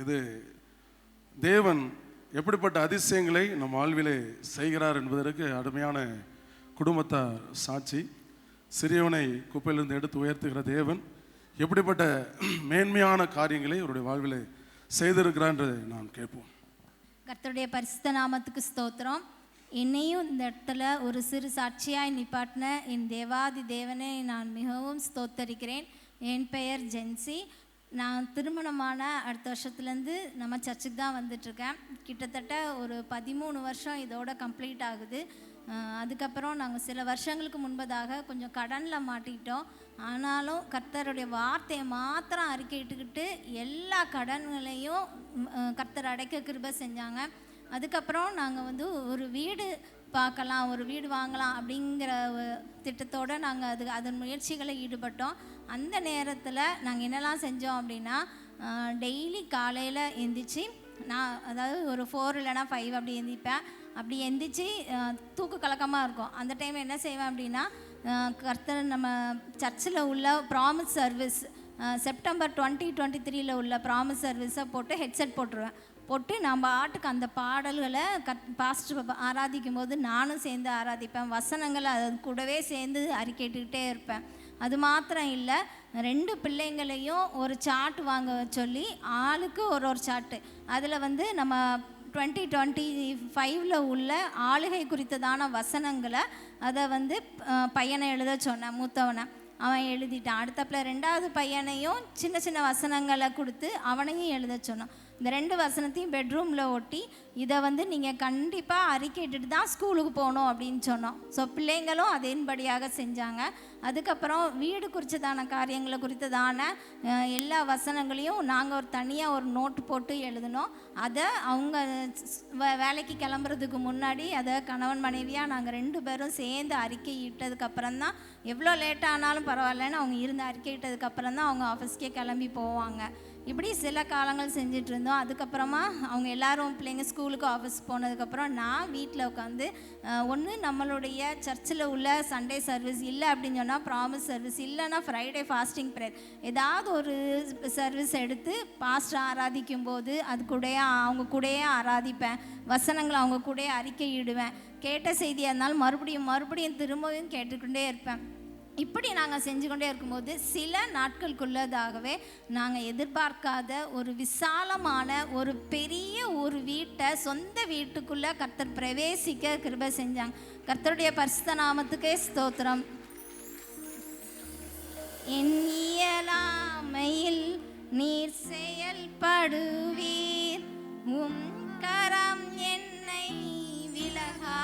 இது தேவன் எப்படிப்பட்ட அதிசயங்களை நம் வாழ்விலே செய்கிறார் என்பதற்கு அருமையான குடும்பத்தார் சாட்சி. சிறியவனை குப்பையிலிருந்து எடுத்து உயர்த்துகிற தேவன் எப்படிப்பட்ட மேன்மையான காரியங்களை அவருடைய வாழ்விலே செய்திருக்கிறார் என்று நாம் கேட்போம். கர்த்தருடைய பரிசுத்த நாமத்துக்கு ஸ்தோத்திரம். என்னையும் இந்த இடத்துல ஒரு சிறு சாட்சியாய் நிப்பாட்டின என் தேவாதி தேவனை நான் மிகவும் ஸ்தோத்தரிக்கிறேன். என் பெயர் ஜென்சி. நான் திருமணமான அடுத்த வருஷத்துலேருந்து நம்ம சர்ச்சுக்கு தான் வந்துட்டுருக்கேன். கிட்டத்தட்ட ஒரு 13 வருஷம் இதோட கம்ப்ளீட் ஆகுது. அதுக்கப்புறம் நாங்கள் சில வருஷங்களுக்கு முன்பதாக கொஞ்சம் கடனில் மாட்டிக்கிட்டோம். ஆனாலும் கர்த்தருடைய வார்த்தையை மாத்திரம் அறிக்கையிட்டுக்கிட்டு எல்லா கடன்களையும் கர்த்தர் அடைக்க கிருபை செஞ்சாங்க. அதுக்கப்புறம் நாங்கள் ஒரு வீடு பார்க்கலாம், ஒரு வீடு வாங்கலாம் அப்படிங்கிற திட்டத்தோடு நாங்கள் அதன் முயற்சிகளை ஈடுபட்டோம். அந்த நேரத்தில் நாங்கள் என்னெல்லாம் செஞ்சோம் அப்படின்னா, டெய்லி காலையில் எந்திரிச்சு நான் ஒரு 4 இல்லைனா 5 அப்படி எந்திரிப்பேன். அப்படி எந்திரிச்சு தூக்கு கலக்கமாக இருக்கும். அந்த டைம் என்ன செய்வேன் அப்படின்னா, கர்த்தர் நம்ம சர்ச்சில் உள்ள ப்ராமிஸ் சர்வீஸ் செப்டம்பர் 2023 உள்ள ப்ராமிஸ் சர்வீஸை போட்டு ஹெட்செட் போட்டு நம்ம ஆட்டுக்கு அந்த பாடல்களை பாஸ்டர் ஆராதிக்கும் போது நானும் சேர்ந்து ஆராதிப்பேன். வசனங்களை அது கூடவே சேர்ந்து அறிக்கைட்டுக்கிட்டே இருப்பேன். அது மாத்திரம் இல்லை, 2 பிள்ளைங்களையும் ஒரு சார்ட் வாங்க சொல்லி ஆளுக்கு ஒரு சார்ட்டு, அதில் நம்ம 2025 உள்ள ஆளுகை குறித்ததான வசனங்களை அதை பையனை எழுத சொன்னேன். மூத்தவனை அவன் எழுதிட்டான். அடுத்தப்பில் 2வது பையனையும் சின்ன சின்ன வசனங்களை கொடுத்து அவனையும் எழுத சொன்னான். இந்த 2 வசனத்தையும் பெட்ரூமில் ஒட்டி இதை நீங்கள் கண்டிப்பாக அறிக்கையிட்டு தான் ஸ்கூலுக்கு போகணும் அப்படின்னு சொன்னோம். ஸோ பிள்ளைங்களும் அதன்படியாக செஞ்சாங்க. அதுக்கப்புறம் வீடு குறித்ததான காரியங்களை குறித்ததான எல்லா வசனங்களையும் நாங்கள் தனியாக ஒரு நோட்டு போட்டு எழுதினோம். அதை அவங்க வேலைக்கு கிளம்புறதுக்கு முன்னாடி அதை கணவன் மனைவியாக நாங்கள் 2 பேரும் சேர்ந்து அறிக்கை இட்டதுக்கப்புறம் தான், எவ்வளோ லேட்டானாலும் பரவாயில்லன்னு அவங்க இருந்து அறிக்கை இட்டதுக்கப்புறம் தான் அவங்க ஆஃபீஸ்க்கே கிளம்பி போவாங்க. இப்படி சில காலங்கள் செஞ்சிட்டு இருந்தோம். அதுக்கப்புறமா அவங்க எல்லாரும் பிள்ளைங்க ஸ்கூலுக்கு ஆஃபீஸ் போனதுக்கப்புறம் நான் வீட்டில் உட்காந்து ஒன்று நம்மளுடைய சர்ச்சில் உள்ள சண்டே சர்வீஸ் இல்லை அப்படின்னு சொன்னால் ப்ராமிஸ் சர்வீஸ், இல்லைன்னா ஃப்ரைடே ஃபாஸ்டிங் ப்ரேயர், ஏதாவது ஒரு சர்வீஸ் எடுத்து பாஸ்டர் ஆராதிக்கும் போது அது கூடயே அவங்க கூடயே ஆராதிப்பேன். வசனங்களை அவங்க கூடயே அறிக்கையிடுவேன். கேட்ட செய்தியாக இருந்தாலும் மறுபடியும் திரும்பவும் கேட்டுக்கொண்டே இருப்பேன். இப்படி நாங்கள் செஞ்சு கொண்டே இருக்கும்போது சில நாட்களுக்குள்ளதாகவே நாங்கள் எதிர்பார்க்காத ஒரு விசாலமான ஒரு பெரிய ஒரு வீட்டை, சொந்த வீட்டுக்குள்ளே கர்த்தர் பிரவேசிக்க கிருபை செஞ்சாங்க. கர்த்தருடைய பரிசுத்த நாமத்துக்கே ஸ்தோத்திரம். என் இயலாமையில் நீர் செயல்படுவீர், உம் கரம் என்னை விலகா